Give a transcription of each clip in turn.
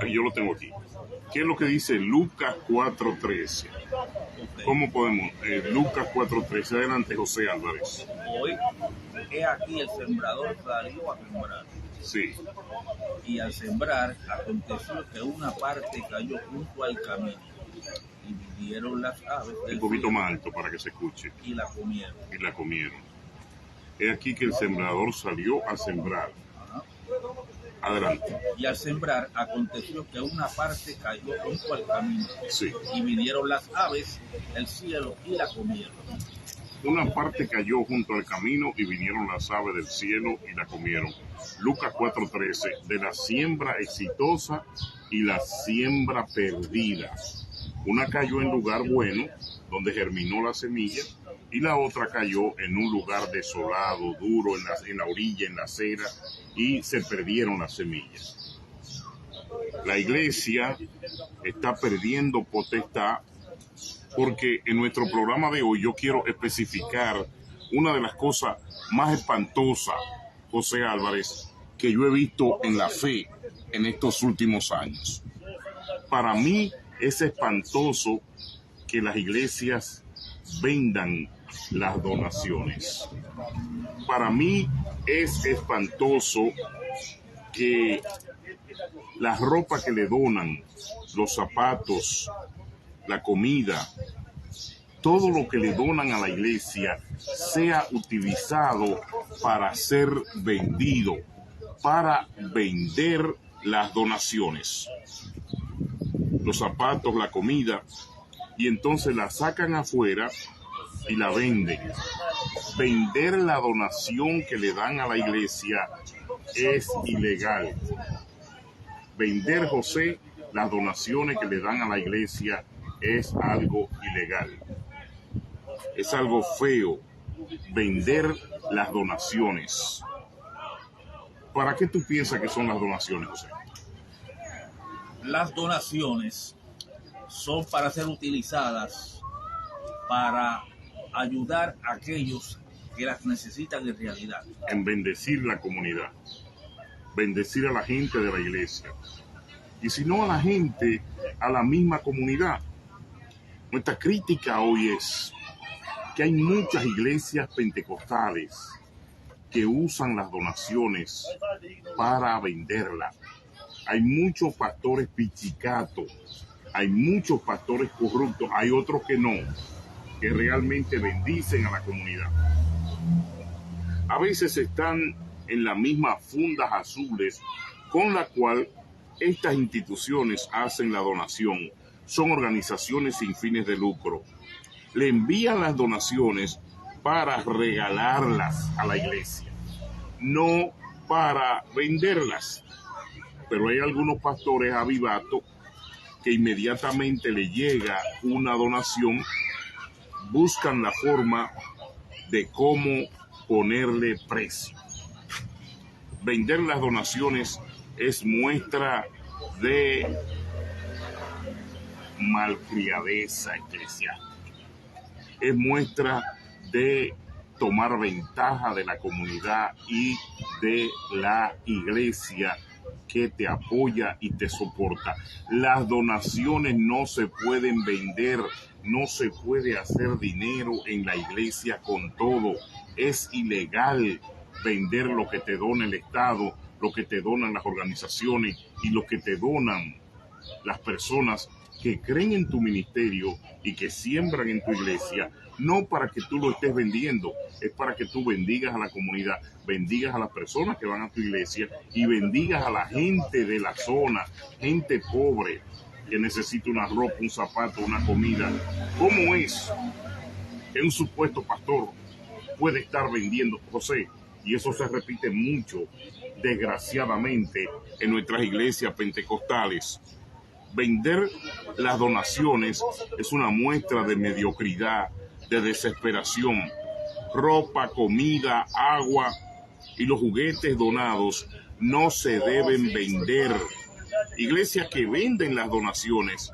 Ahí yo lo tengo aquí. ¿Qué es lo que dice Lucas 4:13? ¿Cómo podemos? Lucas 4:13. Adelante, José Álvarez. Hoy, he aquí el sembrador salió a sembrar. Sí. Y al sembrar, aconteció que una parte cayó junto al camino, y vinieron las aves del Un poquito cielo más alto para que se escuche. y la comieron. Y la comieron. He aquí que el sembrador salió a sembrar. Ajá. Adelante. Y al sembrar, aconteció que una parte cayó junto al camino, Sí. y vinieron las aves del cielo y la comieron. Una parte cayó junto al camino y vinieron las aves del cielo y la comieron. Lucas 4:13, de la siembra exitosa y la siembra perdida. Una cayó en lugar bueno, donde germinó la semilla, y la otra cayó en un lugar desolado, duro, en la orilla, en la acera, y se perdieron las semillas. La iglesia está perdiendo potestad, porque en nuestro programa de hoy yo quiero especificar una de las cosas más espantosas, José Álvarez, que yo he visto en la fe en estos últimos años. Para mí es espantoso que las iglesias vendan las donaciones. Para mí es espantoso que la ropa que le donan, los zapatos, la comida, todo lo que le donan a la iglesia sea utilizado para ser vendido, para vender las donaciones, los zapatos, la comida, y entonces la sacan afuera y la venden. Vender la donación que le dan a la iglesia es ilegal. Vender, José, las donaciones que le dan a la iglesia es algo ilegal. Es algo feo vender las donaciones. ¿Para qué tú piensas que son las donaciones, José? Las donaciones son para ser utilizadas para ayudar a aquellos que las necesitan en realidad. En bendecir la comunidad, bendecir a la gente de la iglesia. Y si no a la gente, a la misma comunidad. Nuestra crítica hoy es que hay muchas iglesias pentecostales que usan las donaciones para venderlas. Hay muchos pastores pichicatos, hay muchos pastores corruptos, hay otros que no, que realmente bendicen a la comunidad. A veces están en las mismas fundas azules con la cual estas instituciones hacen la donación. Son organizaciones sin fines de lucro. Le envían las donaciones para regalarlas a la iglesia, no para venderlas. Pero hay algunos pastores avivatos que inmediatamente le llega una donación, buscan la forma de cómo ponerle precio. Vender las donaciones es muestra de malcriadeza eclesiástica. Es muestra de tomar ventaja de la comunidad y de la iglesia que te apoya y te soporta. Las donaciones no se pueden vender, no se puede hacer dinero en la iglesia con todo. Es ilegal vender lo que te dona el Estado, lo que te donan las organizaciones y lo que te donan las personas que creen en tu ministerio y que siembran en tu iglesia, no para que tú lo estés vendiendo, es para que tú bendigas a la comunidad, bendigas a las personas que van a tu iglesia y bendigas a la gente de la zona, gente pobre que necesita una ropa, un zapato, una comida. ¿Cómo es que un supuesto pastor puede estar vendiendo, José? Y eso se repite mucho, desgraciadamente, en nuestras iglesias pentecostales. Vender las donaciones es una muestra de mediocridad, de desesperación. Ropa, comida, agua y los juguetes donados no se deben vender. Iglesias que venden las donaciones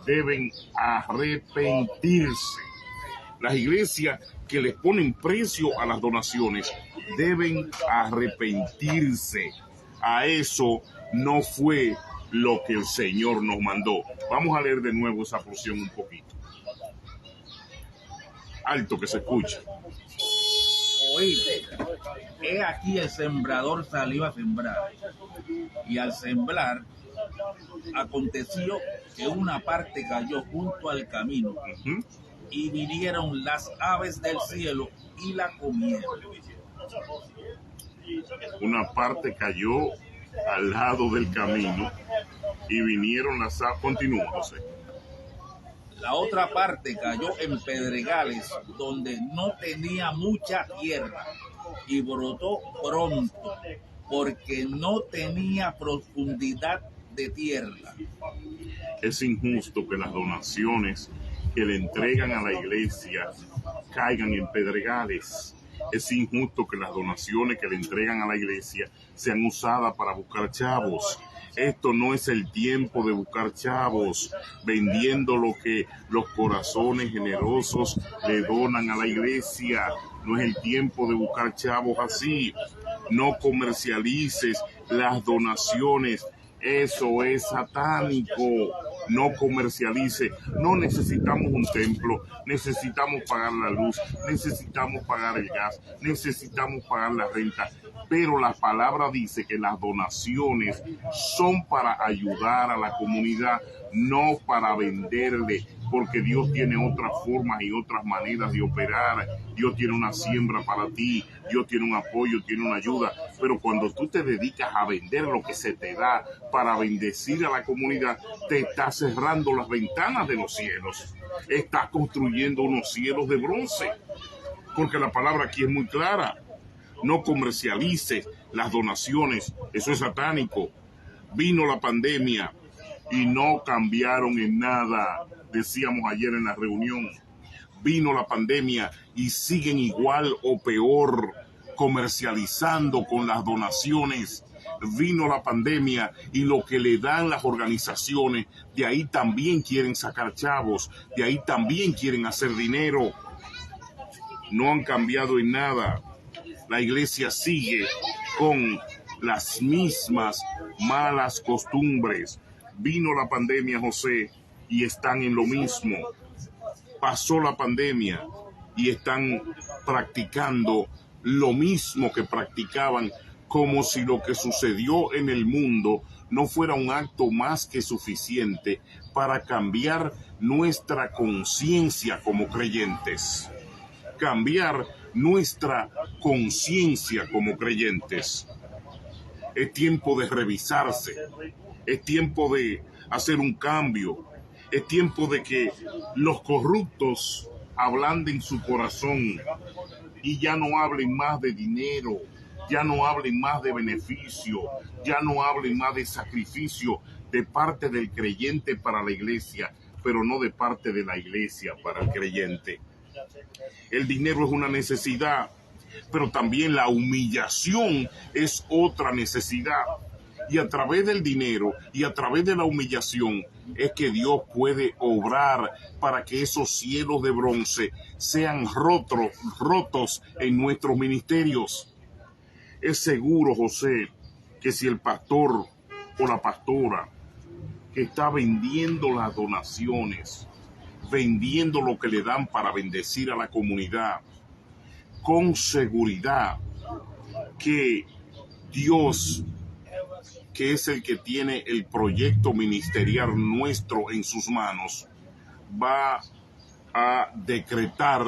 deben arrepentirse. Las iglesias que les ponen precio a las donaciones deben arrepentirse. A eso no fue lo que el Señor nos mandó. Vamos a leer de nuevo esa porción un poquito. Alto que se escucha. Oíste, he aquí el sembrador salió a sembrar, y al sembrar aconteció que una parte cayó junto al camino, y vinieron las aves del cielo y la comieron. Una parte cayó al lado del camino y vinieron las aves. Continúa, José. La otra parte cayó en pedregales donde no tenía mucha tierra y brotó pronto porque no tenía profundidad de tierra. Es injusto que las donaciones que le entregan a la iglesia caigan en pedregales. Es injusto que las donaciones que le entregan a la iglesia sean usadas para buscar chavos. Esto no es el tiempo de buscar chavos, vendiendo lo que los corazones generosos le donan a la iglesia. No es el tiempo de buscar chavos así. No comercialices las donaciones. Eso es satánico. No comercialice. No necesitamos un templo, necesitamos pagar la luz, necesitamos pagar el gas, necesitamos pagar la renta. Pero la palabra dice que las donaciones son para ayudar a la comunidad, no para venderle, porque Dios tiene otras formas y otras maneras de operar. Dios tiene una siembra para ti, Dios tiene un apoyo, tiene una ayuda. Pero cuando tú te dedicas a vender lo que se te da para bendecir a la comunidad, te estás cerrando las ventanas de los cielos. Estás construyendo unos cielos de bronce, porque la palabra aquí es muy clara. No comercialices las donaciones, eso es satánico. Vino la pandemia y no cambiaron en nada, decíamos ayer en la reunión. Vino la pandemia y siguen igual o peor comercializando con las donaciones. Vino la pandemia y lo que le dan las organizaciones, de ahí también quieren sacar chavos, de ahí también quieren hacer dinero. No han cambiado en nada. La iglesia sigue con las mismas malas costumbres. Vino la pandemia, José, y están en lo mismo. Pasó la pandemia y están practicando lo mismo que practicaban, como si lo que sucedió en el mundo no fuera un acto más que suficiente para cambiar nuestra conciencia como creyentes. Cambiar nuestra conciencia como creyentes. Es tiempo de revisarse, es tiempo de hacer un cambio, es tiempo de que los corruptos ablanden su corazón y ya no hablen más de dinero, ya no hablen más de beneficio, ya no hablen más de sacrificio de parte del creyente para la iglesia, pero no de parte de la iglesia para el creyente. El dinero es una necesidad, pero también la humillación es otra necesidad. Y a través del dinero y a través de la humillación es que Dios puede obrar para que esos cielos de bronce sean rotos en nuestros ministerios. Es seguro, José, que si el pastor o la pastora que está vendiendo las donaciones, vendiendo lo que le dan para bendecir a la comunidad, con seguridad que Dios, que es el que tiene el proyecto ministerial nuestro en sus manos, va a decretar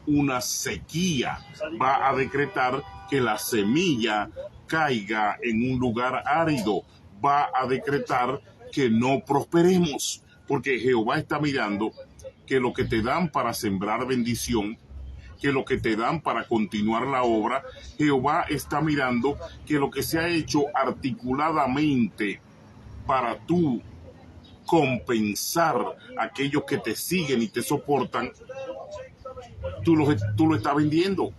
una sequía, va a decretar que la semilla caiga en un lugar árido, va a decretar que no prosperemos, porque Jehová está mirando que lo que te dan para sembrar bendición, que lo que te dan para continuar la obra, Jehová está mirando que lo que se ha hecho articuladamente para tú compensar a aquellos que te siguen y te soportan, tú lo estás vendiendo.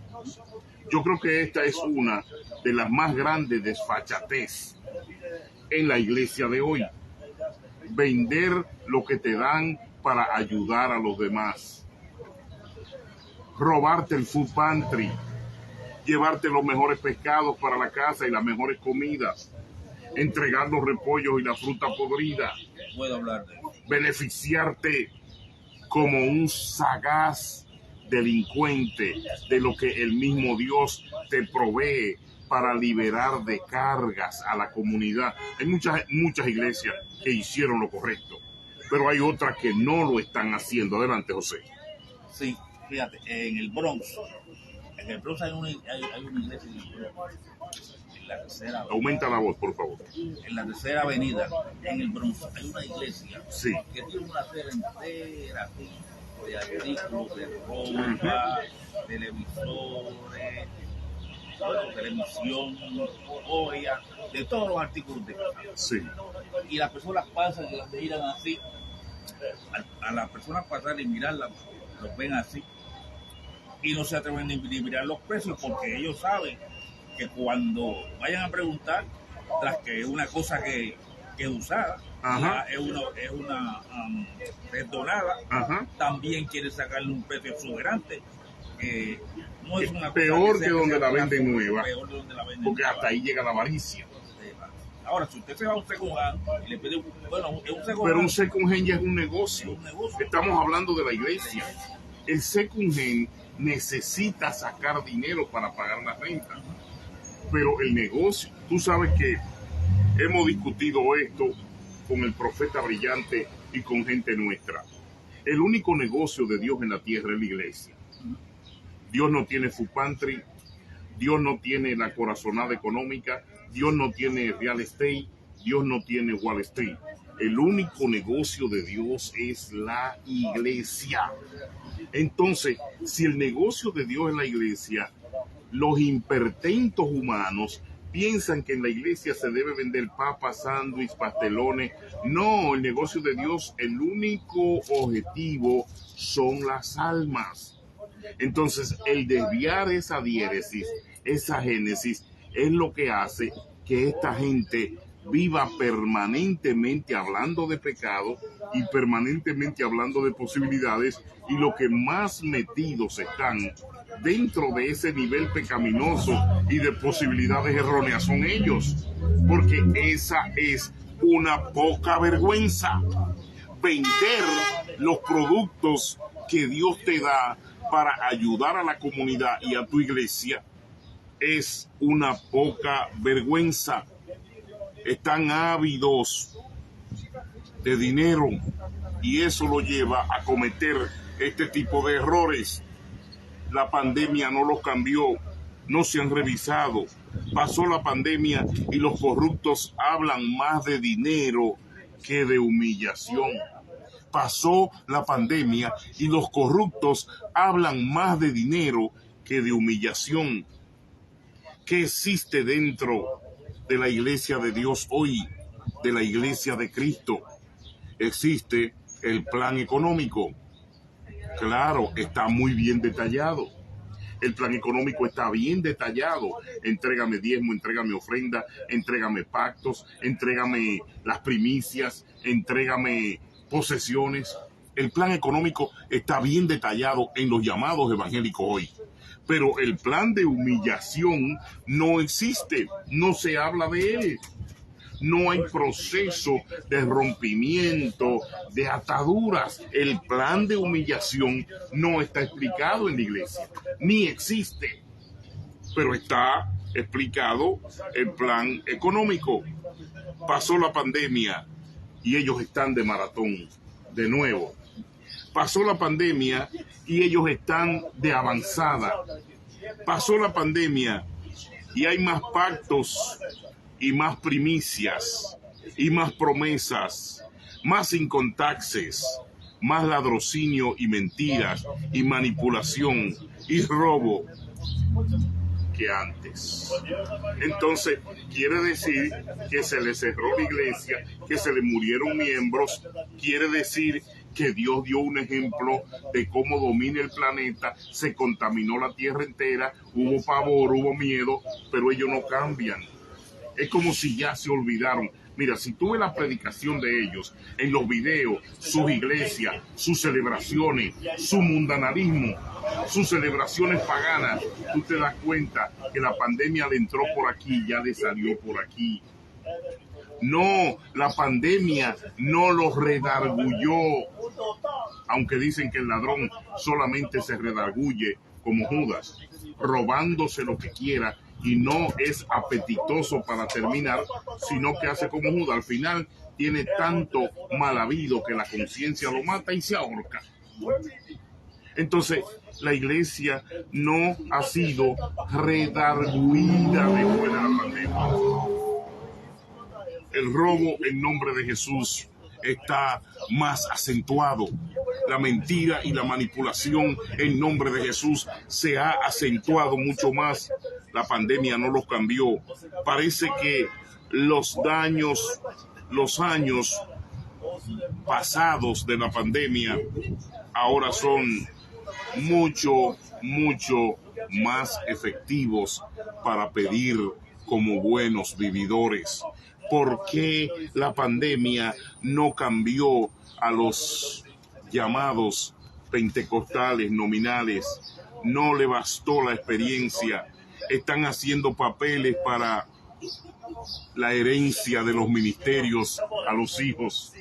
Yo creo que esta es una de las más grandes desfachatez en la iglesia de hoy. Vender lo que te dan para ayudar a los demás. Robarte el food pantry, llevarte los mejores pescados para la casa y las mejores comidas. entregar los repollos y la fruta podrida, Puedo hablar de eso. beneficiarte como un sagaz delincuente de lo que el mismo Dios te provee para liberar de cargas a la comunidad. Hay muchas iglesias que hicieron lo correcto, pero hay otras que no lo están haciendo. Adelante, José. Sí, fíjate, en el Bronx hay una iglesia en la tercera, Aumenta la voz, por favor. en la tercera avenida, en el Bronx, hay una iglesia Sí. que tiene una serie entera de artículos de ropa, televisores, televisión, olla, de todos los artículos de casa. Sí. Y las personas pasan y las miran así, a las personas pasar y mirarlas, los ven así, y no se atreven ni mirar los precios porque ellos saben que cuando vayan a preguntar, tras que es una cosa que es usada, es una perdonada, también quiere sacarle un precio exuberante, que no es una peor cosa que donde la venden nueva, peor de donde la venden porque nueva. hasta ahí llega la avaricia. Ahora, si usted se va a un second hand y le pide, bueno, es un second Pero hand, un second hand ya es un negocio. es un negocio. Estamos hablando de la iglesia. El second hand necesita sacar dinero para pagar la renta. Pero el negocio, tú sabes que hemos discutido esto con el profeta brillante y con gente nuestra. El único negocio de Dios en la tierra es la iglesia. Dios no tiene food pantry, Dios no tiene la corazonada económica, Dios no tiene real estate, Dios no tiene Wall Street. El único negocio de Dios es la iglesia. Entonces, si el negocio de Dios es la iglesia, los impertentos humanos piensan que en la iglesia se debe vender papas, sándwiches, pastelones. No, el negocio de Dios, el único objetivo son las almas. Entonces, el desviar esa diéresis, esa génesis, es lo que hace que esta gente viva permanentemente hablando de pecado y permanentemente hablando de posibilidades, y lo que más metidos están dentro de ese nivel pecaminoso y de posibilidades erróneas son ellos, porque esa es una poca vergüenza. Vender los productos que Dios te da para ayudar a la comunidad y a tu iglesia es una poca vergüenza. Están ávidos de dinero y eso lo lleva a cometer este tipo de errores. La pandemia no los cambió, no se han revisado. Pasó la pandemia y los corruptos hablan más de dinero que de humillación. Pasó la pandemia y los corruptos hablan más de dinero que de humillación. ¿Qué existe dentro de la iglesia de Dios hoy, de la iglesia de Cristo? Existe el plan económico. Claro, está muy bien detallado. El plan económico está bien detallado. Entrégame diezmo, entrégame ofrenda, entrégame pactos, entrégame las primicias, entrégame posesiones. El plan económico está bien detallado en los llamados evangélicos hoy. Pero el plan de humillación no existe, no se habla de él. No hay proceso de rompimiento, de ataduras. El plan de humillación no está explicado en la iglesia, ni existe. Pero está explicado el plan económico. Pasó la pandemia y ellos están de maratón, de nuevo. Pasó la pandemia y ellos están de avanzada. Pasó la pandemia y hay más pactos y más primicias y más promesas, más incontaxes, más ladrocinio y mentiras y manipulación y robo que antes. Entonces, quiere decir que se le cerró la iglesia, que se le murieron miembros, quiere decir que Dios dio un ejemplo de cómo domina el planeta, se contaminó la tierra entera, hubo pavor, hubo miedo, pero ellos no cambian. Es como si ya se olvidaron. Mira, si tú ves la predicación de ellos en los videos, sus iglesias, sus celebraciones, su mundanalismo, sus celebraciones paganas, tú te das cuenta que la pandemia le entró por aquí y ya le salió por aquí. No, la pandemia no los redargulló, aunque dicen que el ladrón solamente se redarguye como Judas, robándose lo que quiera y no es apetitoso para terminar, sino que hace como Judas. Al final tiene tanto mal habido que la conciencia lo mata y se ahorca. Entonces, la iglesia no ha sido redarguida después de la pandemia. El robo en nombre de Jesús está más acentuado. La mentira y la manipulación en nombre de Jesús se ha acentuado mucho más. La pandemia no los cambió. Parece que los años pasados de la pandemia ahora son mucho más efectivos para pedir como buenos vividores. ¿Por qué la pandemia no cambió a los llamados pentecostales nominales? No le bastó la experiencia. Están haciendo papeles para la herencia de los ministerios a los hijos.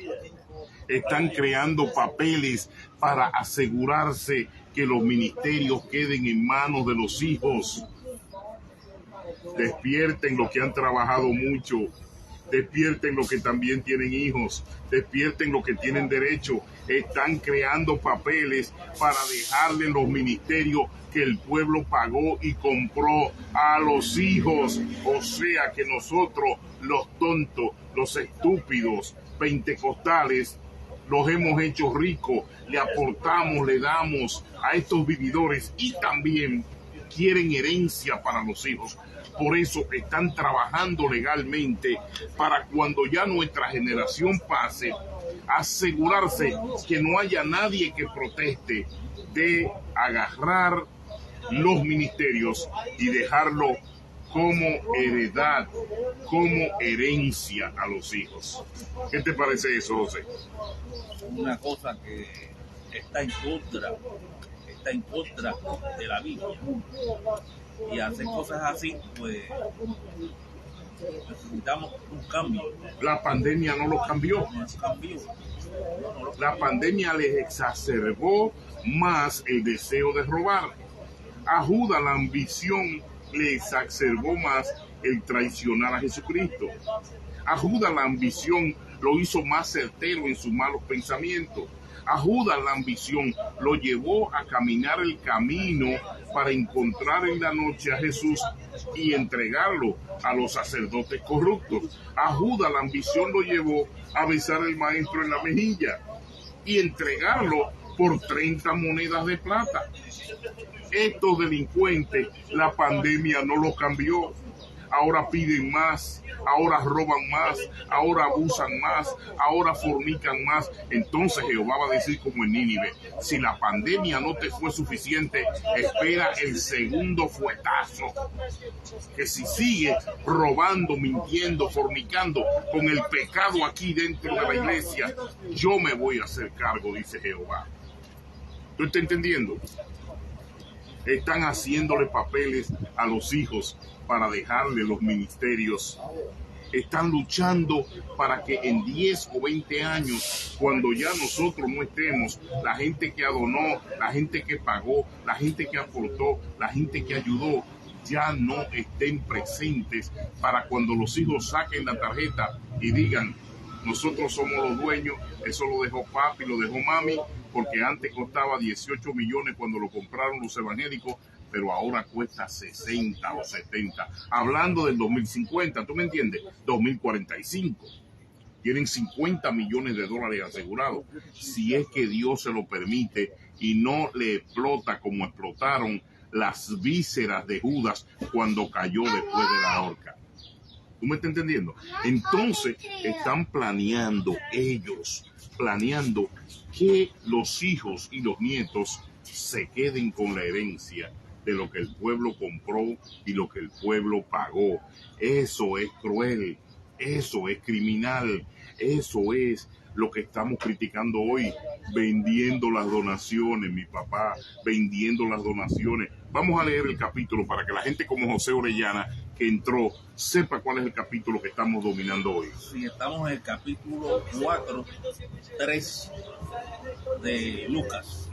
Están creando papeles para asegurarse que los ministerios queden en manos de los hijos. Despierten los que han trabajado mucho. Despierten los que también tienen hijos, despierten los que tienen derecho. Están creando papeles para dejarle los ministerios que el pueblo pagó y compró a los hijos. O sea que nosotros, los tontos, los estúpidos, pentecostales, los hemos hecho ricos, le aportamos, le damos a estos vividores y también quieren herencia para los hijos. Por eso están trabajando legalmente para cuando ya nuestra generación pase, asegurarse que no haya nadie que proteste de agarrar los ministerios y dejarlo como heredad, como herencia a los hijos. ¿Qué te parece eso, José? Una cosa que está en contra de la Biblia. Y hacer cosas así, pues necesitamos un cambio. La pandemia no los cambió. La pandemia les exacerbó más el deseo de robar. A Judas la ambición le exacerbó más el traicionar a Jesucristo. A Judas la ambición lo hizo más certero en sus malos pensamientos. A Judas la ambición lo llevó a caminar el camino para encontrar en la noche a Jesús y entregarlo a los sacerdotes corruptos. A Judas la ambición lo llevó a besar al maestro en la mejilla y entregarlo por 30 monedas de plata. Estos delincuentes, la pandemia no los cambió. Ahora piden más, ahora roban más, ahora abusan más, ahora fornican más. Entonces Jehová va a decir como en Nínive: si la pandemia no te fue suficiente, espera el segundo fuetazo. Que si sigues robando, mintiendo, fornicando con el pecado aquí dentro de la iglesia, yo me voy a hacer cargo, dice Jehová. ¿Tú estás entendiendo? Están haciéndole papeles a los hijos para dejarle los ministerios. Están luchando para que en 10 o 20 años, cuando ya nosotros no estemos, la gente que adonó, la gente que pagó, la gente que aportó, la gente que ayudó, ya no estén presentes para cuando los hijos saquen la tarjeta y digan: nosotros somos los dueños, eso lo dejó papi, lo dejó mami, porque antes costaba 18 millones cuando lo compraron los evangélicos, pero ahora cuesta 60 o 70. Hablando del 2050, ¿tú me entiendes? 2045. Tienen 50 millones de dólares asegurados, si es que Dios se lo permite y no le explota como explotaron las vísceras de Judas cuando cayó después de la horca. ¿Tú me estás entendiendo? Entonces están planeando que los hijos y los nietos se queden con la herencia de lo que el pueblo compró y lo que el pueblo pagó. Eso es cruel, eso es criminal, eso es lo que estamos criticando hoy, vendiendo las donaciones, mi papá, vendiendo las donaciones. Vamos a leer el capítulo para que la gente como José Orellana, que entró, sepa cuál es el capítulo que estamos dominando hoy. Sí, estamos en el capítulo 4, 3 de Lucas.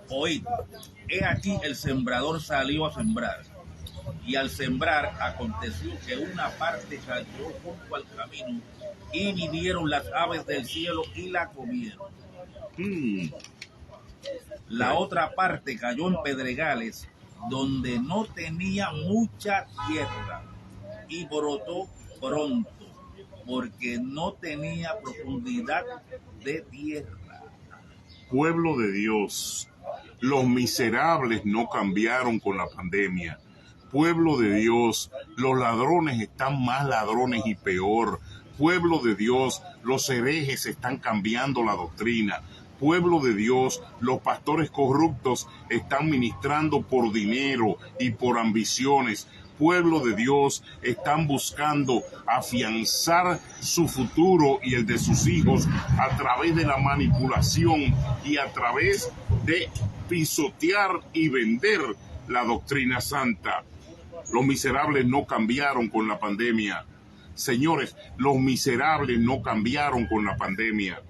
Oíd, he aquí el sembrador salió a sembrar, y al sembrar aconteció que una parte cayó junto al camino, y vinieron las aves del cielo y la comieron. La otra parte cayó en pedregales, donde no tenía mucha tierra, y brotó pronto, porque no tenía profundidad de tierra. Pueblo de Dios, los miserables no cambiaron con la pandemia. Pueblo de Dios, los ladrones están más ladrones y peor. Pueblo de Dios, los herejes están cambiando la doctrina. Pueblo de Dios, los pastores corruptos están ministrando por dinero y por ambiciones. Pueblo de Dios, están buscando afianzar su futuro y el de sus hijos a través de la manipulación y a través de pisotear y vender la doctrina santa. Los miserables no cambiaron con la pandemia. Señores, los miserables no cambiaron con la pandemia.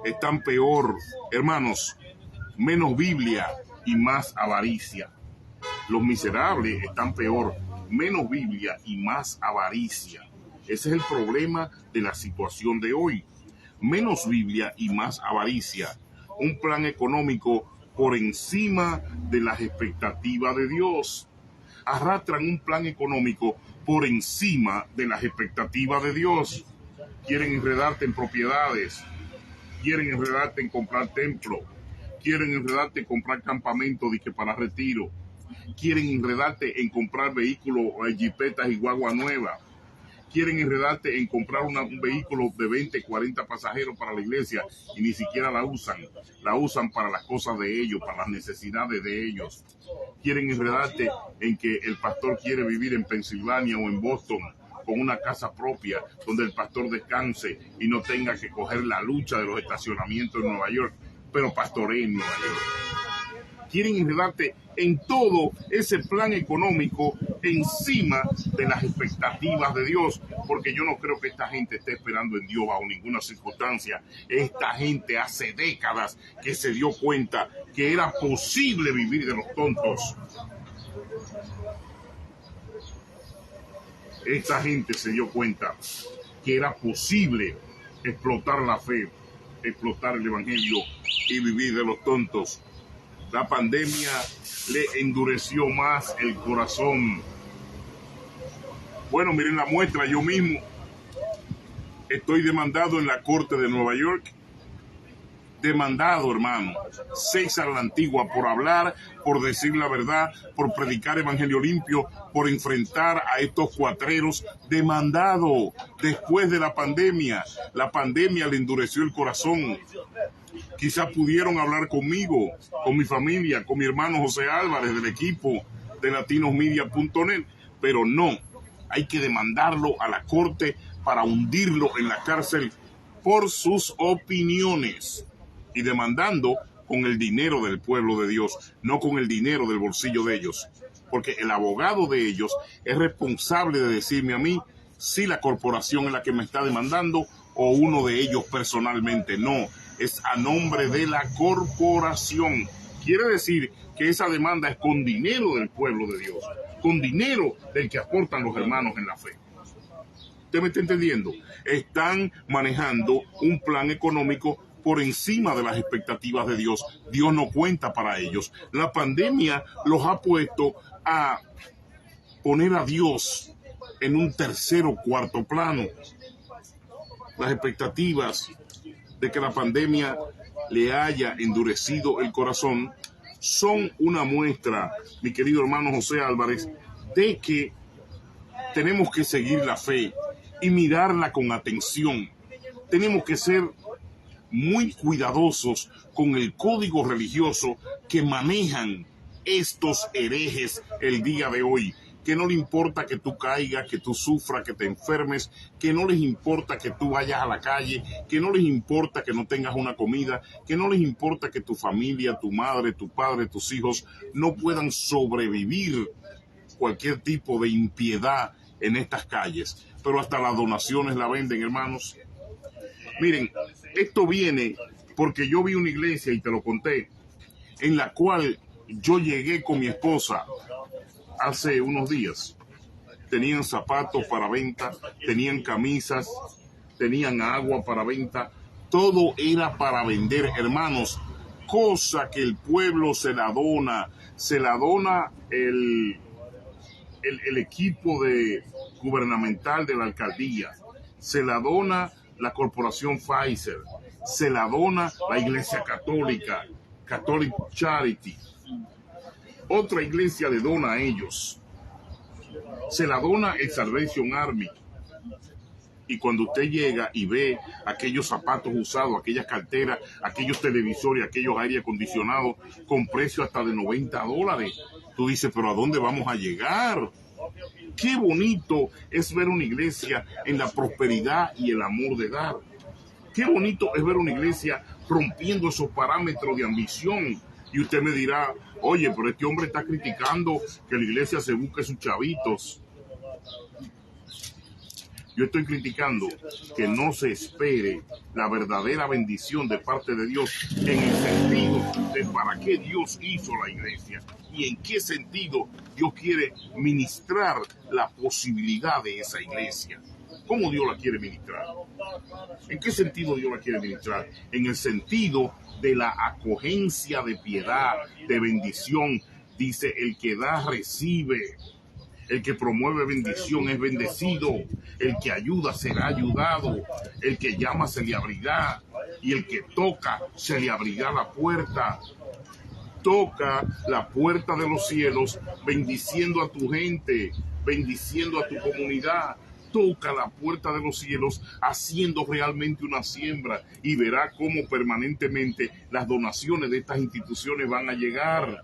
Están peor, hermanos, menos Biblia y más avaricia. Los miserables están peor, menos Biblia y más avaricia. Ese es el problema de la situación de hoy. Menos Biblia y más avaricia. Un plan económico por encima de las expectativas de Dios. Arrastran un plan económico por encima de las expectativas de Dios. Quieren enredarte en propiedades. Quieren enredarte en comprar templo. Quieren enredarte en comprar campamento para retiro. Quieren enredarte en comprar vehículos, jipetas y guagua nueva. Quieren enredarte en comprar un vehículo de 20, 40 pasajeros para la iglesia y ni siquiera la usan. La usan para las cosas de ellos, para las necesidades de ellos. Quieren enredarte en que el pastor quiere vivir en Pensilvania o en Boston con una casa propia donde el pastor descanse y no tenga que coger la lucha de los estacionamientos en Nueva York, pero pastoree en Nueva York. Quieren enredarte en todo ese plan económico encima de las expectativas de Dios, porque yo no creo que esta gente esté esperando en Dios bajo ninguna circunstancia. Esta gente hace décadas que se dio cuenta que era posible vivir de los tontos. Esta gente se dio cuenta que era posible explotar la fe, explotar el evangelio y vivir de los tontos. La pandemia le endureció más el corazón. Bueno, miren la muestra, yo mismo estoy demandado en la corte de Nueva York. Demandado, hermano. César la Antigua por hablar, por decir la verdad, por predicar evangelio limpio, por enfrentar a estos cuatreros. Demandado después de la pandemia. La pandemia le endureció el corazón. Quizás pudieron hablar conmigo, con mi familia, con mi hermano José Álvarez del equipo de latinosmedia.net, pero no, hay que demandarlo a la corte para hundirlo en la cárcel por sus opiniones y demandando con el dinero del pueblo de Dios, no con el dinero del bolsillo de ellos, porque el abogado de ellos es responsable de decirme a mí si la corporación es la que me está demandando o uno de ellos personalmente. No, es a nombre de la corporación. Quiere decir que esa demanda es con dinero del pueblo de Dios, con dinero del que aportan los hermanos en la fe. ¿Usted me está entendiendo? Están manejando un plan económico por encima de las expectativas de Dios. Dios no cuenta para ellos. La pandemia los ha puesto a poner a Dios en un tercer o cuarto plano. Las expectativas de que la pandemia le haya endurecido el corazón son una muestra, mi querido hermano José Álvarez, de que tenemos que seguir la fe y mirarla con atención. Tenemos que ser muy cuidadosos con el código religioso que manejan estos herejes el día de hoy. que no le importa que tú caigas, que tú sufras, que te enfermes, que no les importa que tú vayas a la calle, que no les importa que no tengas una comida, que no les importa que tu familia, tu madre, tu padre, tus hijos no puedan sobrevivir cualquier tipo de impiedad en estas calles. Pero hasta las donaciones la venden, hermanos. Miren, esto viene porque yo vi una iglesia, y te lo conté, en la cual yo llegué con mi esposa hace unos días. Tenían zapatos para venta, tenían camisas, tenían agua para venta. Todo era para vender, hermanos. Cosa que el pueblo se la dona el equipo gubernamental de la alcaldía, se la dona la corporación Pfizer, se la dona la iglesia católica, Catholic Charity. Otra iglesia le dona a ellos. Se la dona el Salvation Army. Y cuando usted llega y ve aquellos zapatos usados, aquellas carteras, aquellos televisores, aquellos aire acondicionados con precio hasta de $90, tú dices, pero ¿a dónde vamos a llegar? Qué bonito es ver una iglesia en la prosperidad y el amor de dar. Qué bonito es ver una iglesia rompiendo esos parámetros de ambición. Y usted me dirá, oye, pero este hombre está criticando que la iglesia se busque sus chavitos. Yo estoy criticando que no se espere la verdadera bendición de parte de Dios en el sentido de para qué Dios hizo la iglesia y en qué sentido Dios quiere ministrar la posibilidad de esa iglesia. ¿Cómo Dios la quiere ministrar? ¿En qué sentido Dios la quiere ministrar? En el sentido de la acogencia de piedad, de bendición. Dice, el que da, recibe. El que promueve bendición es bendecido. El que ayuda será ayudado. El que llama se le abrirá. Y el que toca se le abrirá la puerta. Toca la puerta de los cielos, bendiciendo a tu gente, bendiciendo a tu comunidad. Toca la puerta de los cielos haciendo realmente una siembra y verá cómo permanentemente las donaciones de estas instituciones van a llegar.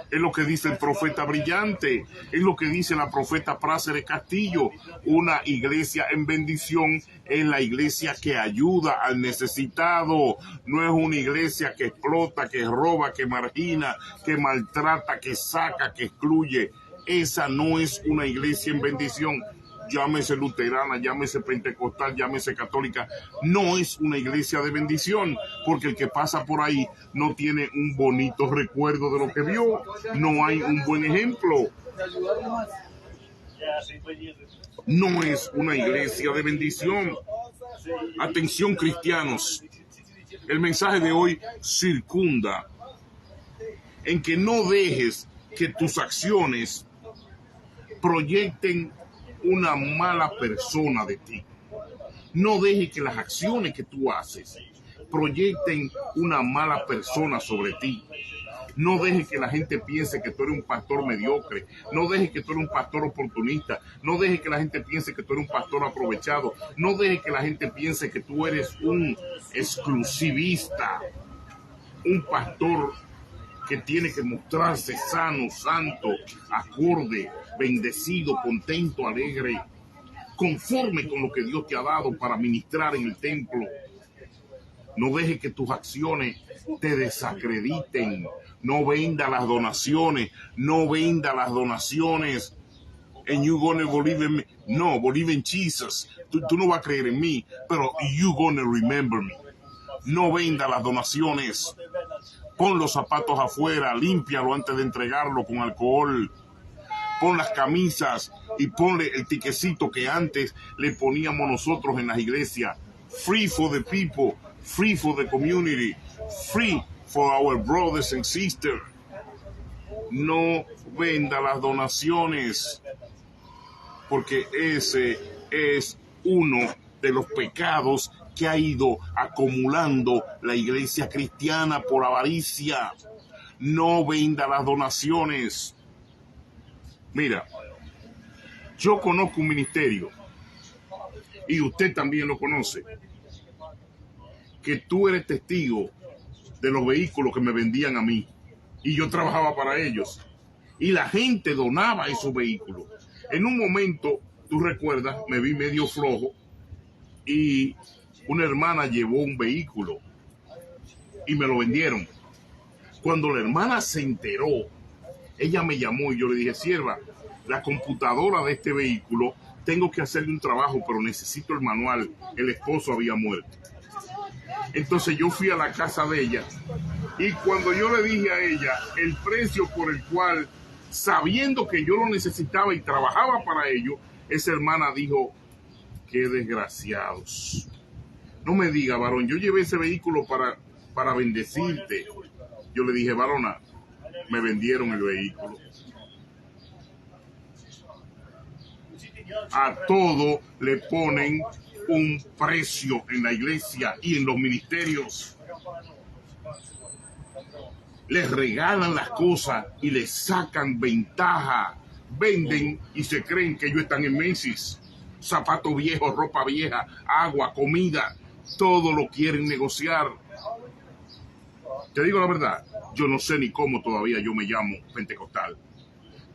Es lo que dice el profeta brillante, es lo que dice la profeta Práceres Castillo. Una iglesia en bendición es la iglesia que ayuda al necesitado. No es una iglesia que explota, que roba, que margina, que maltrata, que saca, que excluye. Esa no es una iglesia en bendición. Llámese luterana, llámese pentecostal, llámese católica, no es una iglesia de bendición, porque el que pasa por ahí no tiene un bonito recuerdo de lo que vio, no hay un buen ejemplo. No es una iglesia de bendición. Atención, cristianos, el mensaje de hoy circunda en que no dejes que tus acciones proyecten una mala persona de ti. No dejes que las acciones que tú haces proyecten una mala persona sobre ti. No dejes que la gente piense que tú eres un pastor mediocre. No dejes que tú eres un pastor oportunista. No dejes que la gente piense que tú eres un pastor aprovechado. No dejes que la gente piense que tú eres un exclusivista. Un pastor que tiene que mostrarse sano, santo, acorde, bendecido, contento, alegre, conforme con lo que Dios te ha dado para ministrar en el templo. No dejes que tus acciones te desacrediten. No venda las donaciones. No venda las donaciones. And you gonna believe in me. No, believe in Jesus. Tú no vas a creer en mí, pero you gonna remember me. No venda las donaciones. Pon los zapatos afuera, límpialo antes de entregarlo con alcohol. Pon las camisas y ponle el tiquecito que antes le poníamos nosotros en las iglesias. Free for the people, free for the community, free for our brothers and sisters. No venda las donaciones, porque ese es uno de los pecados que ha ido acumulando la iglesia cristiana por avaricia. No venda las donaciones. Mira, yo conozco un ministerio, y usted también lo conoce, que tú eres testigo de los vehículos que me vendían a mí, y yo trabajaba para ellos, y la gente donaba esos vehículos. En un momento, tú recuerdas, me vi medio flojo y una hermana llevó un vehículo y me lo vendieron. Cuando la hermana se enteró, ella me llamó y yo le dije, sierva, la computadora de este vehículo, tengo que hacerle un trabajo, pero necesito el manual. El esposo había muerto. Entonces yo fui a la casa de ella y cuando yo le dije a ella el precio por el cual, sabiendo que yo lo necesitaba y trabajaba para ello, esa hermana dijo, qué desgraciados. No me diga, varón, yo llevé ese vehículo para bendecirte. Yo le dije, varona, me vendieron el vehículo. A todo le ponen un precio en la iglesia y en los ministerios. Les regalan las cosas y les sacan ventaja. Venden y se creen que ellos están en Macy's. Zapatos viejos, ropa vieja, agua, comida, todo lo quieren negociar. Te digo la verdad, yo no sé ni cómo todavía yo me llamo pentecostal.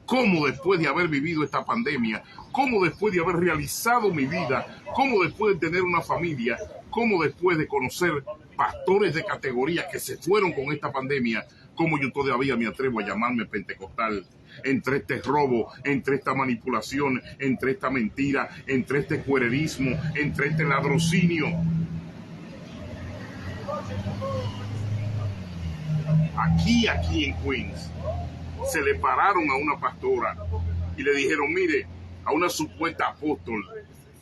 Cómo después de haber vivido esta pandemia, cómo después de haber realizado mi vida, cómo después de tener una familia, cómo después de conocer pastores de categoría que se fueron con esta pandemia, cómo yo todavía me atrevo a llamarme pentecostal. Entre este robo, entre esta manipulación, entre esta mentira, entre este cuererismo, entre este ladrocinio. Aquí en Queens, se le pararon a una pastora y le dijeron, mire, a una supuesta apóstol,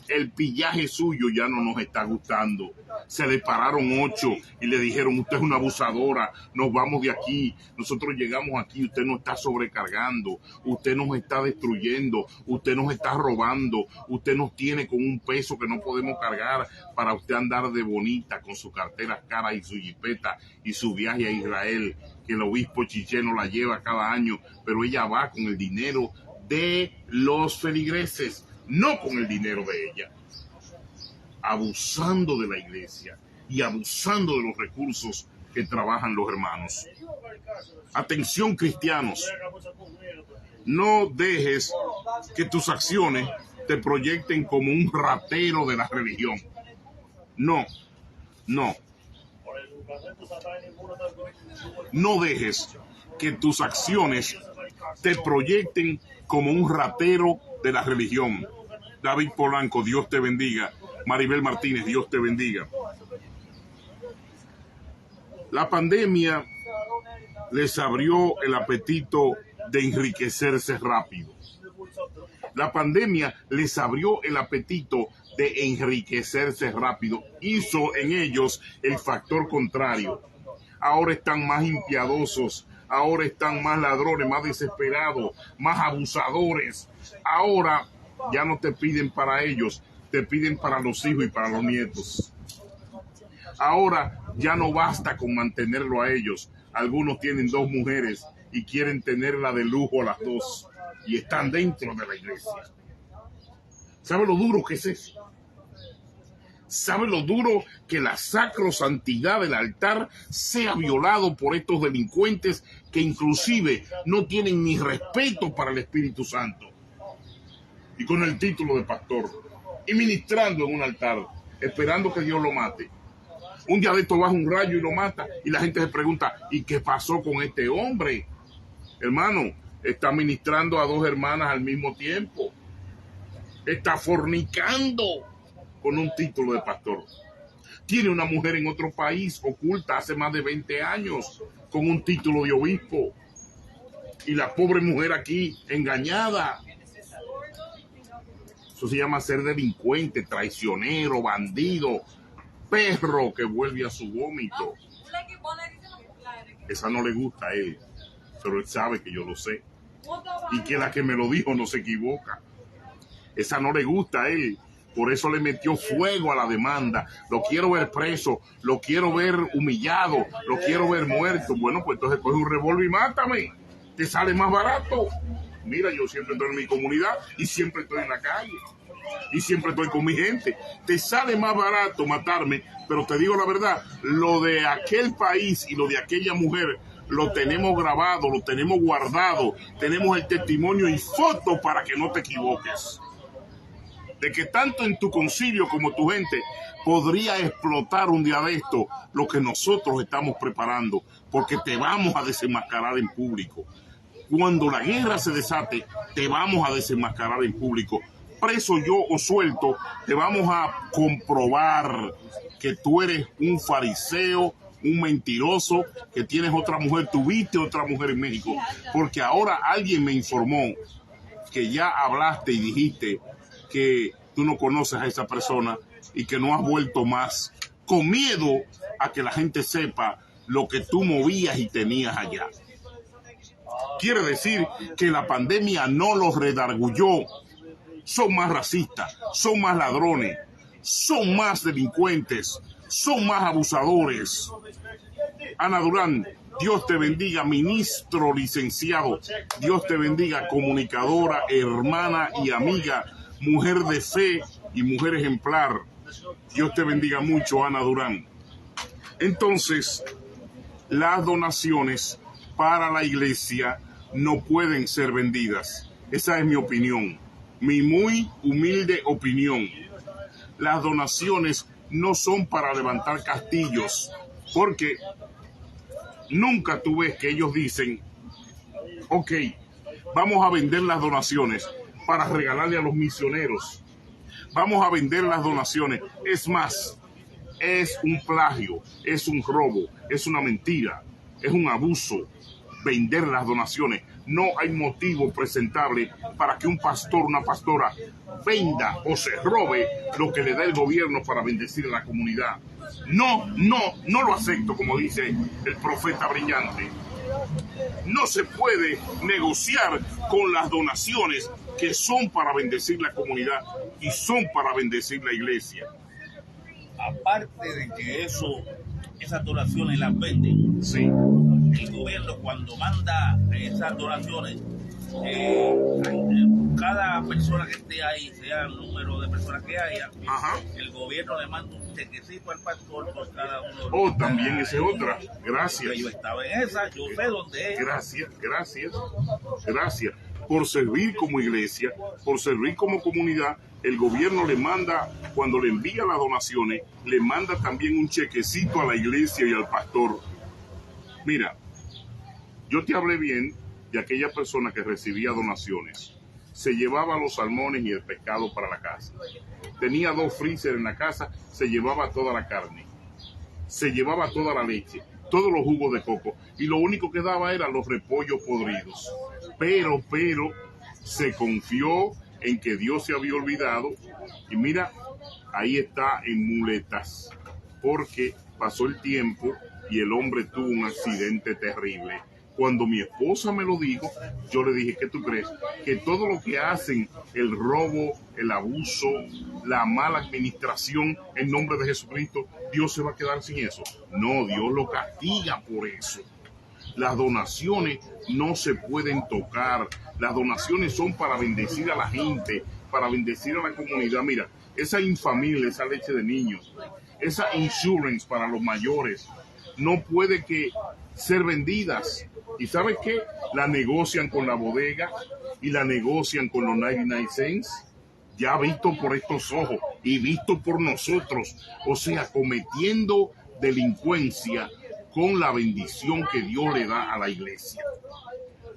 el pillaje suyo ya no nos está gustando. Se le pararon 8 y le dijeron, usted es una abusadora, nos vamos de aquí, nosotros llegamos aquí, usted nos está sobrecargando, usted nos está destruyendo, usted nos está robando, usted nos tiene con un peso que no podemos cargar para usted andar de bonita con su cartera cara y su jipeta y su viaje a Israel, que el obispo Chicheno la lleva cada año, pero ella va con el dinero de los feligreses, no con el dinero de ella, abusando de la iglesia y abusando de los recursos que trabajan los hermanos. Atención, cristianos, no dejes que tus acciones te proyecten como un ratero de la religión. No. No dejes que tus acciones te proyecten como un ratero de la religión. David Polanco, Dios te bendiga. Maribel Martínez, Dios te bendiga. La pandemia les abrió el apetito de enriquecerse rápido. La pandemia les abrió el apetito de enriquecerse rápido. Hizo en ellos el factor contrario. Ahora están más impiadosos, ahora están más ladrones, más desesperados, más abusadores. Ahora ya no te piden para ellos, te piden para los hijos y para los nietos. Ahora ya no basta con mantenerlo a ellos. Algunos tienen 2 mujeres y quieren tenerla de lujo a las 2 y están dentro de la iglesia. ¿Sabe lo duro que es eso? ¿Sabe lo duro que la sacrosantidad del altar sea violado por estos delincuentes que inclusive no tienen ni respeto para el Espíritu Santo? Y con el título de pastor, y ministrando en un altar, esperando que Dios lo mate. Un día de esto baja un rayo y lo mata, y la gente se pregunta, ¿y qué pasó con este hombre? Hermano, está ministrando a 2 hermanas al mismo tiempo. Está fornicando con un título de pastor. Tiene una mujer en otro país oculta hace más de 20 años con un título de obispo. Y la pobre mujer aquí engañada. Eso se llama ser delincuente, traicionero, bandido, perro que vuelve a su vómito. Esa no le gusta a él, pero él sabe que yo lo sé. Y que la que me lo dijo no se equivoca. Esa no le gusta a él. Por eso le metió fuego a la demanda. Lo quiero ver preso, lo quiero ver humillado, lo quiero ver muerto. Bueno, pues entonces coge un revólver y mátame. Te sale más barato. Mira, yo siempre estoy en mi comunidad y siempre estoy en la calle. Y siempre estoy con mi gente. Te sale más barato matarme, pero te digo la verdad, lo de aquel país y lo de aquella mujer lo tenemos grabado, lo tenemos guardado, tenemos el testimonio y foto para que no te equivoques. De que tanto en tu concilio como tu gente podría explotar un día de esto lo que nosotros estamos preparando, porque te vamos a desenmascarar en público. Cuando la guerra se desate, te vamos a desenmascarar en público. Preso yo o suelto, te vamos a comprobar que tú eres un fariseo, un mentiroso, que tienes otra mujer, tuviste otra mujer en México, porque ahora alguien me informó que ya hablaste y dijiste que tú no conoces a esa persona y que no has vuelto más, con miedo a que la gente sepa lo que tú movías y tenías allá. Quiere decir que la pandemia no los redargulló. Son más racistas, son más ladrones, son más delincuentes, son más abusadores. Ana Durán, Dios te bendiga, ministro licenciado. Dios te bendiga, comunicadora, hermana y amiga, mujer de fe y mujer ejemplar. Dios te bendiga mucho, Ana Durán. Entonces, las donaciones para la iglesia no pueden ser vendidas. Esa es mi opinión, mi muy humilde opinión. Las donaciones no son para levantar castillos, porque nunca tú ves que ellos dicen, ok, vamos a vender las donaciones para regalarle a los misioneros. Vamos a vender las donaciones. Es más, es un plagio, es un robo, es una mentira, es un abuso vender las donaciones. No hay motivo presentable para que un pastor, una pastora venda o se robe lo que le da el gobierno para bendecir a la comunidad. No lo acepto, como dice el profeta brillante. No se puede negociar con las donaciones que son para bendecir la comunidad y son para bendecir la iglesia. Aparte de que esas donaciones las venden, sí, el gobierno cuando manda esas donaciones, cada persona que esté ahí, sea el número de personas que haya, el gobierno le manda un chequecito al pastor por cada uno. Oh, también esa es otra. Gracias. Yo estaba en esa, yo sé dónde es. Gracias. Por servir como iglesia, por servir como comunidad, el gobierno le manda, cuando le envía las donaciones, le manda también un chequecito a la iglesia y al pastor. Mira, yo te hablé bien de aquella persona que recibía donaciones. Se llevaba los salmones y el pescado para la casa. Tenía 2 freezer en la casa, se llevaba toda la carne. Se llevaba toda la leche, todos los jugos de coco. Y lo único que daba eran los repollos podridos. Pero se confió en que Dios se había olvidado. Y mira, ahí está en muletas. Porque pasó el tiempo y el hombre tuvo un accidente terrible. Cuando mi esposa me lo dijo, yo le dije, ¿qué tú crees? Que todo lo que hacen, el robo, el abuso, la mala administración en nombre de Jesucristo, Dios se va a quedar sin eso. No, Dios lo castiga por eso. Las donaciones no se pueden tocar. Las donaciones son para bendecir a la gente, para bendecir a la comunidad. Mira, esa infamil, esa leche de niños, esa insurance para los mayores, no puede que ser vendidas. ¿Y sabes qué? La negocian con la bodega y la negocian con los 99 cents. Ya visto por estos ojos y visto por nosotros. O sea, cometiendo delincuencia con la bendición que Dios le da a la iglesia.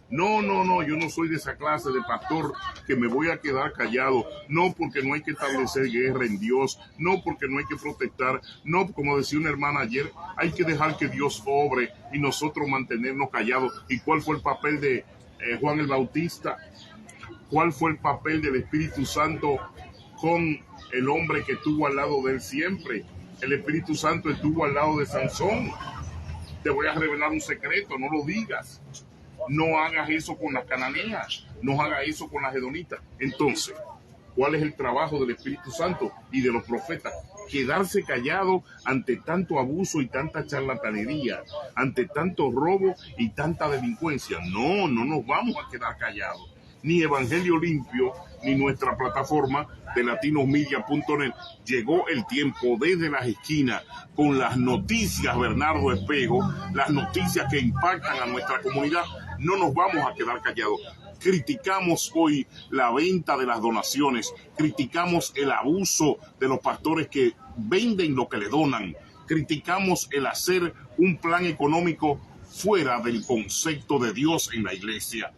No, yo no soy de esa clase de pastor que me voy a quedar callado. No, porque no hay que establecer guerra en Dios. No, porque no hay que protestar. No, como decía una hermana ayer, hay que dejar que Dios obre y nosotros mantenernos callados. ¿Y cuál fue el papel de Juan el Bautista? ¿Cuál fue el papel del Espíritu Santo con el hombre que estuvo al lado de él siempre? El Espíritu Santo estuvo al lado de Sansón. Te voy a revelar un secreto, no lo digas. No hagas eso con las cananeas, no hagas eso con las edonitas. Entonces, ¿cuál es el trabajo del Espíritu Santo y de los profetas? Quedarse callado ante tanto abuso y tanta charlatanería, ante tanto robo y tanta delincuencia. No nos vamos a quedar callados. ni Evangelio Limpio, ni nuestra plataforma de latinosmedia.net. Llegó el tiempo desde las esquinas con las noticias, Bernardo Espejo, las noticias que impactan a nuestra comunidad. No nos vamos a quedar callados. Criticamos hoy la venta de las donaciones, criticamos el abuso de los pastores que venden lo que le donan, criticamos el hacer un plan económico fuera del concepto de Dios en la iglesia,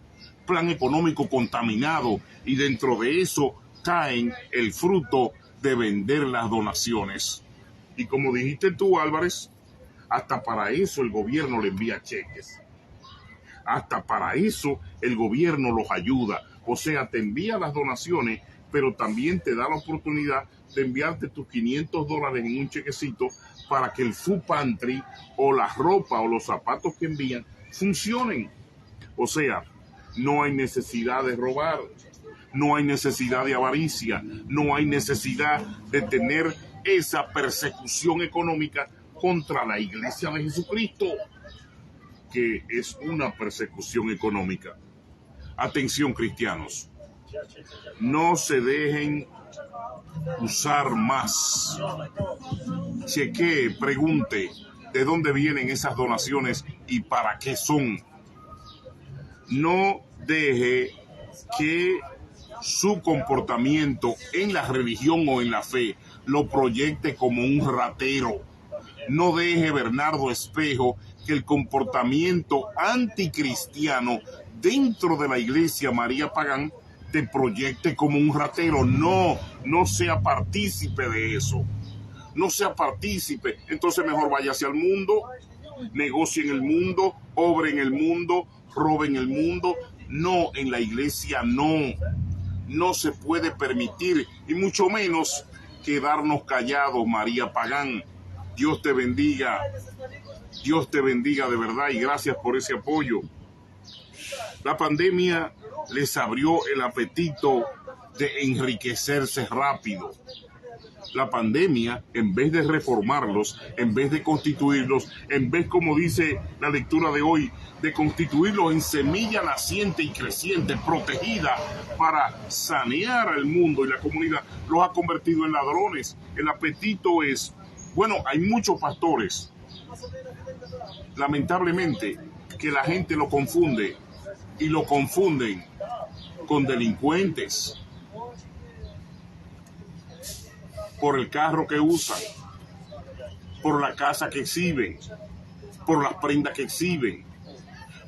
plan económico contaminado, y dentro de eso caen el fruto de vender las donaciones. Y como dijiste tú, Álvarez, hasta para eso el gobierno le envía cheques. Hasta para eso el gobierno los ayuda. O sea, te envía las donaciones, pero también te da la oportunidad de enviarte tus $500 en un chequecito para que el food pantry o la ropa o los zapatos que envían funcionen. O sea, no hay necesidad de robar, no hay necesidad de avaricia, no hay necesidad de tener esa persecución económica contra la iglesia de Jesucristo, que es una persecución económica. Atención, cristianos, no se dejen usar más. Chequee, pregunte de dónde vienen esas donaciones y para qué son. No deje que su comportamiento en la religión o en la fe lo proyecte como un ratero. No deje, Bernardo Espejo, que el comportamiento anticristiano dentro de la iglesia María Pagán te proyecte como un ratero. No sea partícipe de eso. No sea partícipe. Entonces mejor váyase al mundo, negocie en el mundo, obre en el mundo, robe en el mundo. No, en la iglesia no se puede permitir, y mucho menos quedarnos callados, María Pagán. Dios te bendiga de verdad, y gracias por ese apoyo. La pandemia les abrió el apetito de enriquecerse rápido. La pandemia, en vez de reformarlos, en vez de constituirlos, en vez, como dice la lectura de hoy, de constituirlos en semilla naciente y creciente, protegida para sanear al mundo y la comunidad, los ha convertido en ladrones. El apetito es, bueno, hay muchos pastores, lamentablemente, que la gente lo confunde y lo confunden con delincuentes por el carro que usan, por la casa que exhiben, por las prendas que exhiben,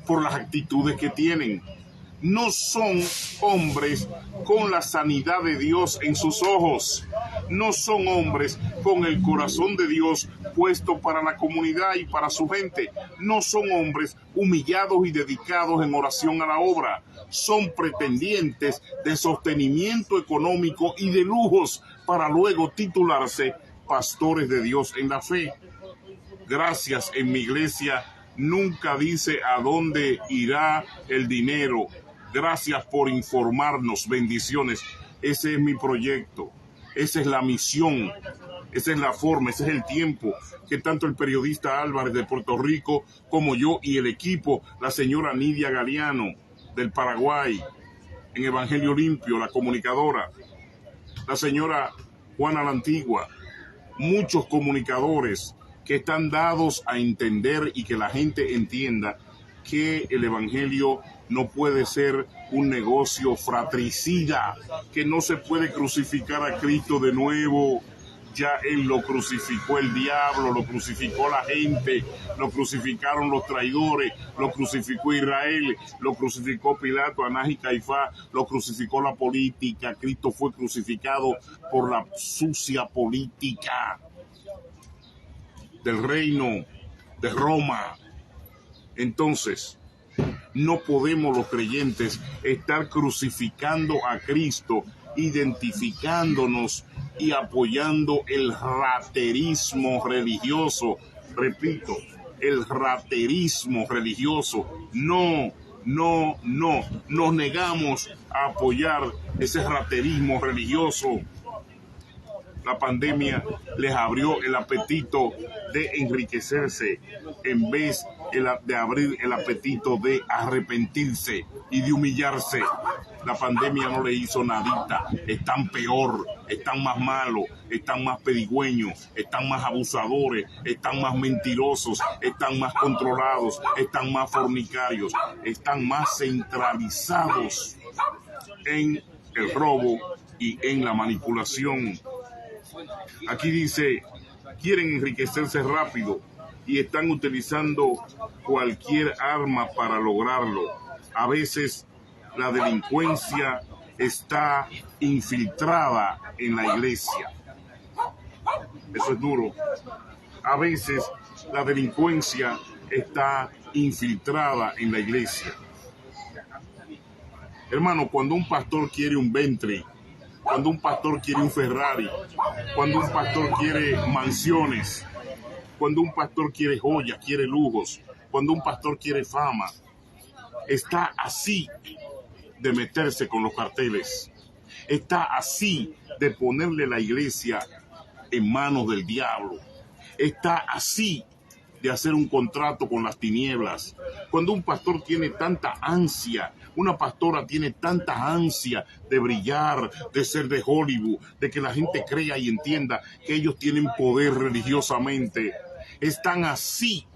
por las actitudes que tienen. No son hombres con la sanidad de Dios en sus ojos. No son hombres con el corazón de Dios puesto para la comunidad y para su gente. No son hombres humillados y dedicados en oración a la obra. Son pretendientes de sostenimiento económico y de lujos para luego titularse pastores de Dios en la fe. Gracias, en mi iglesia nunca dice a dónde irá el dinero. Gracias por informarnos. Bendiciones. Ese es mi proyecto. Esa es la misión. Esa es la forma. Ese es el tiempo que tanto el periodista Álvarez de Puerto Rico como yo y el equipo, la señora Nidia Galeano del Paraguay, en Evangelio Limpio, la comunicadora, la señora Juana la Antigua, muchos comunicadores que están dados a entender y que la gente entienda que el Evangelio no puede ser un negocio fratricida, que no se puede crucificar a Cristo de nuevo. Ya Él lo crucificó el diablo, lo crucificó la gente, lo crucificaron los traidores, lo crucificó Israel, lo crucificó Pilato, Anás y Caifás, lo crucificó la política. Cristo fue crucificado por la sucia política del reino de Roma. Entonces, no podemos los creyentes estar crucificando a Cristo, identificándonos y apoyando el raterismo religioso. Repito, el raterismo religioso. No. Nos negamos a apoyar ese raterismo religioso. La pandemia les abrió el apetito de enriquecerse en vez de abrir el apetito de arrepentirse y de humillarse. La pandemia no le hizo nadita. Están peor, están más malos, están más pedigüeños, están más abusadores, están más mentirosos, están más controlados, están más fornicarios, están más centralizados en el robo y en la manipulación. Aquí dice, quieren enriquecerse rápido y están utilizando cualquier arma para lograrlo. A veces la delincuencia está infiltrada en la iglesia. Eso es duro. A veces la delincuencia está infiltrada en la iglesia. Hermano, cuando un pastor quiere un Bentley, cuando un pastor quiere un Ferrari, cuando un pastor quiere mansiones, cuando un pastor quiere joyas, quiere lujos, cuando un pastor quiere fama, está así de meterse con los carteles, está así de ponerle la iglesia en manos del diablo, está así de hacer un contrato con las tinieblas. Cuando un pastor tiene tanta ansia, una pastora tiene tanta ansia de brillar, de ser de Hollywood, de que la gente crea y entienda que ellos tienen poder religiosamente, están así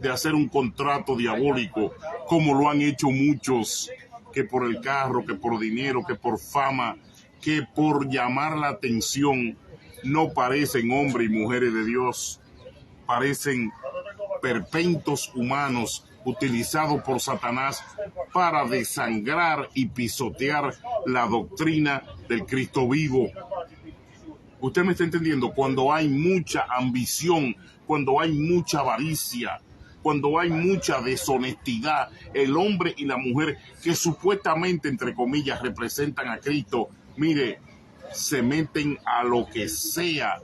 de hacer un contrato diabólico, como lo han hecho muchos, que por el carro, que por dinero, que por fama, que por llamar la atención, no parecen hombres y mujeres de Dios, parecen perpentos humanos utilizados por Satanás para desangrar y pisotear la doctrina del Cristo vivo. Usted me está entendiendo, cuando hay mucha ambición, cuando hay mucha avaricia, cuando hay mucha deshonestidad, el hombre y la mujer que supuestamente, entre comillas, representan a Cristo, mire, se meten a lo que sea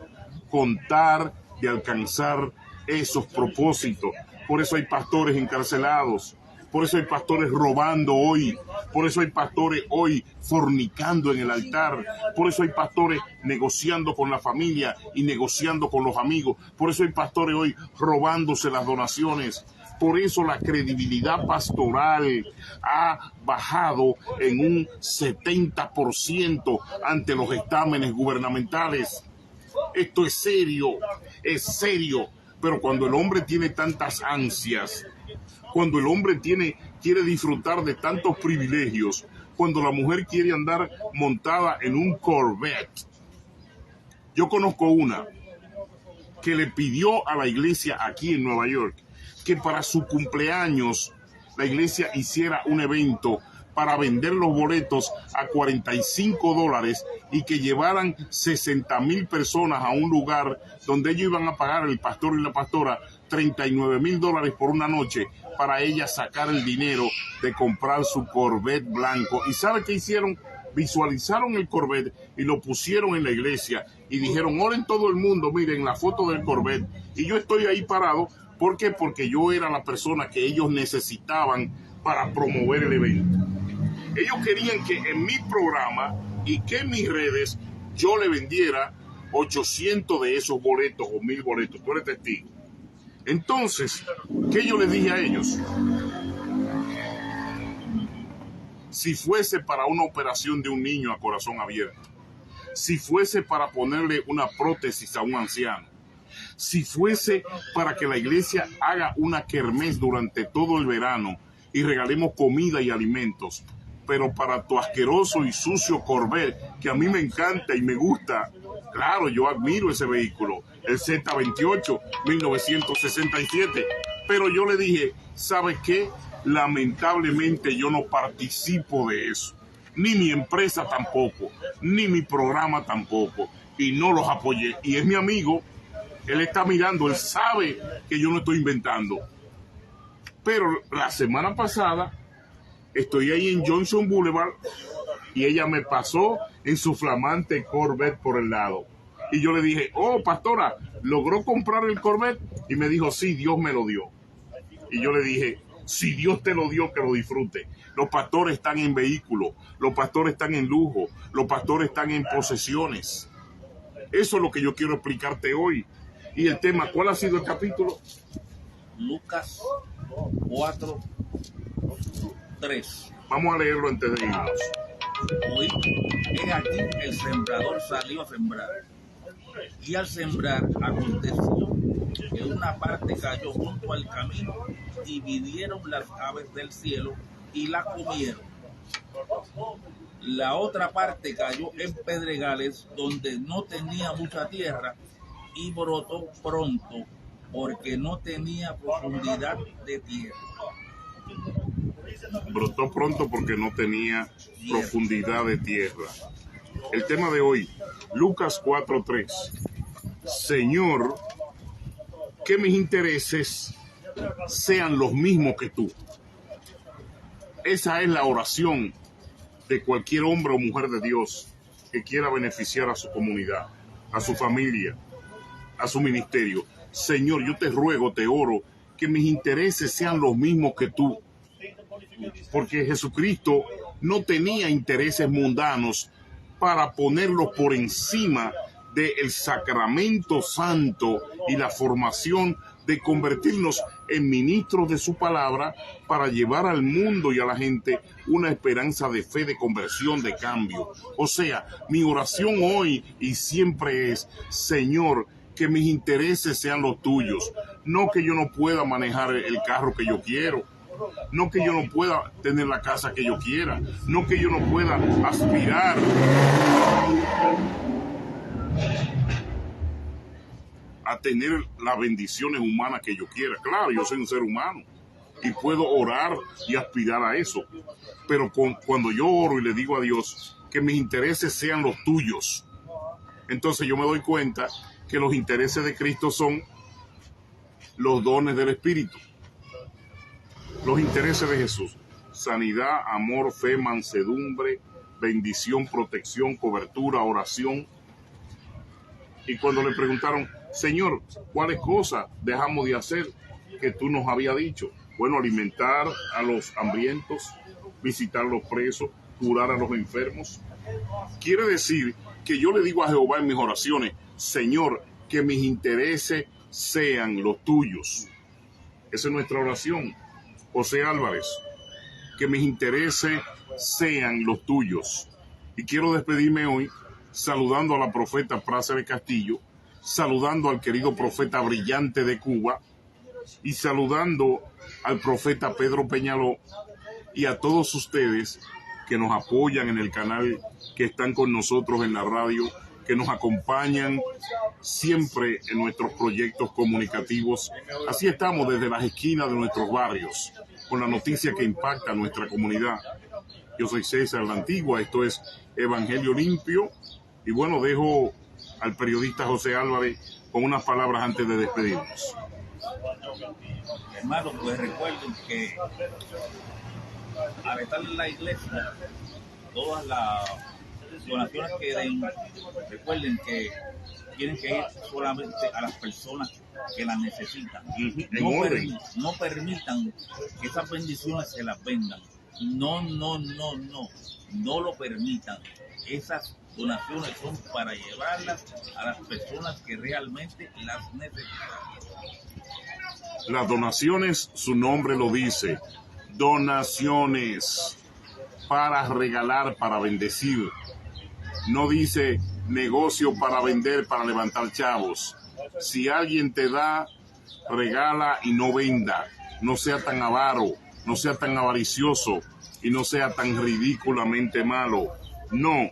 con tal de alcanzar esos propósitos. Por eso hay pastores encarcelados, por eso hay pastores robando hoy, por eso hay pastores hoy fornicando en el altar, por eso hay pastores negociando con la familia y negociando con los amigos, por eso hay pastores hoy robándose las donaciones. Por eso la credibilidad pastoral ha bajado en un 70% ante los exámenes gubernamentales. Esto es serio, pero cuando el hombre tiene tantas ansias, cuando el hombre quiere disfrutar de tantos privilegios, cuando la mujer quiere andar montada en un Corvette. Yo conozco una que le pidió a la iglesia aquí en Nueva York que para su cumpleaños la iglesia hiciera un evento para vender los boletos a $45 y que llevaran 60,000 personas a un lugar donde ellos iban a pagar, el pastor y la pastora, $39,000 por una noche para ella sacar el dinero de comprar su Corvette blanco. ¿Y sabe qué hicieron? Visualizaron el Corvette y lo pusieron en la iglesia y dijeron, oren todo el mundo, miren la foto del Corvette. Y yo estoy ahí parado. ¿Por qué? Porque yo era la persona que ellos necesitaban para promover el evento. Ellos querían que en mi programa y que en mis redes yo le vendiera 800 de esos boletos o 1,000 boletos. Tú eres testigo. Entonces, ¿qué yo les dije a ellos? Si fuese para una operación de un niño a corazón abierto, si fuese para ponerle una prótesis a un anciano, si fuese para que la iglesia haga una kermés durante todo el verano y regalemos comida y alimentos, pero para tu asqueroso y sucio Corvette, que a mí me encanta y me gusta, claro, yo admiro ese vehículo, el Z28, 1967, pero yo le dije, ¿sabes qué? Lamentablemente yo no participo de eso, ni mi empresa tampoco, ni mi programa tampoco, y no los apoyé, y es mi amigo, él está mirando, él sabe que yo no estoy inventando. Pero la semana pasada estoy ahí en Johnson Boulevard y ella me pasó en su flamante Corvette por el lado. Y yo le dije, oh, pastora, ¿logró comprar el Corvette? Y me dijo, sí, Dios me lo dio. Y yo le dije, si Dios te lo dio, que lo disfrute. Los pastores están en vehículos, los pastores están en lujo, los pastores están en posesiones. Eso es lo que yo quiero explicarte hoy. Y el tema, ¿cuál ha sido el capítulo? Lucas 4:3. Vamos a leerlo antes de irnos. Hoy, he aquí el sembrador salió a sembrar. Y al sembrar aconteció que una parte cayó junto al camino y vinieron las aves del cielo y la comieron. La otra parte cayó en pedregales donde no tenía mucha tierra y brotó pronto porque no tenía profundidad de tierra. Brotó pronto porque no tenía profundidad de tierra. El tema de hoy, Lucas 4:3. Señor, que mis intereses sean los mismos que tú. Esa es la oración de cualquier hombre o mujer de Dios que quiera beneficiar a su comunidad, a su familia, a su ministerio. Señor, yo te ruego, te oro, que mis intereses sean los mismos que tú. Porque Jesucristo no tenía intereses mundanos para ponerlos por encima del sacramento santo y la formación de convertirnos en ministros de su palabra para llevar al mundo y a la gente una esperanza de fe, de conversión, de cambio. O sea, mi oración hoy y siempre es, Señor, que mis intereses sean los tuyos. No que yo no pueda manejar el carro que yo quiero. No que yo no pueda tener la casa que yo quiera. No que yo no pueda aspirar a tener las bendiciones humanas que yo quiera. Claro, yo soy un ser humano y puedo orar y aspirar a eso. Pero cuando yo oro y le digo a Dios que mis intereses sean los tuyos, entonces yo me doy cuenta que los intereses de Cristo son los dones del Espíritu. Los intereses de Jesús: sanidad, amor, fe, mansedumbre, bendición, protección, cobertura, oración. Y cuando le preguntaron, Señor, ¿cuáles cosas dejamos de hacer que tú nos habías dicho? Bueno, alimentar a los hambrientos, visitar a los presos, curar a los enfermos. Quiere decir que yo le digo a Jehová en mis oraciones, Señor, que mis intereses sean los tuyos. Esa es nuestra oración. José Álvarez, que mis intereses sean los tuyos. Y quiero despedirme hoy saludando a la profeta Práceres Castillo, saludando al querido profeta Brillante de Cuba y saludando al profeta Pedro Peñaló y a todos ustedes que nos apoyan en el canal, que están con nosotros en la radio, que nos acompañan siempre en nuestros proyectos comunicativos. Así estamos desde las esquinas de nuestros barrios, con la noticia que impacta a nuestra comunidad. Yo soy César La Antigua, esto es Evangelio Limpio, y bueno, dejo al periodista José Álvarez con unas palabras antes de despedirnos. Hermanos, pues recuerden que al estar en la iglesia, todas las donaciones que den, recuerden que tienen que ir solamente a las personas que las necesitan. No permitan que esas bendiciones se las vendan. No lo permitan. Esas donaciones son para llevarlas a las personas que realmente las necesitan. Las donaciones, su nombre lo dice, donaciones para regalar, para bendecir. No dice negocio para vender, para levantar chavos. Si alguien te da, regala y no venda. No sea tan avaro, no sea tan avaricioso y no sea tan ridículamente malo. No.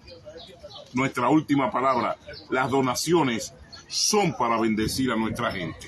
Nuestra última palabra, las donaciones son para bendecir a nuestra gente.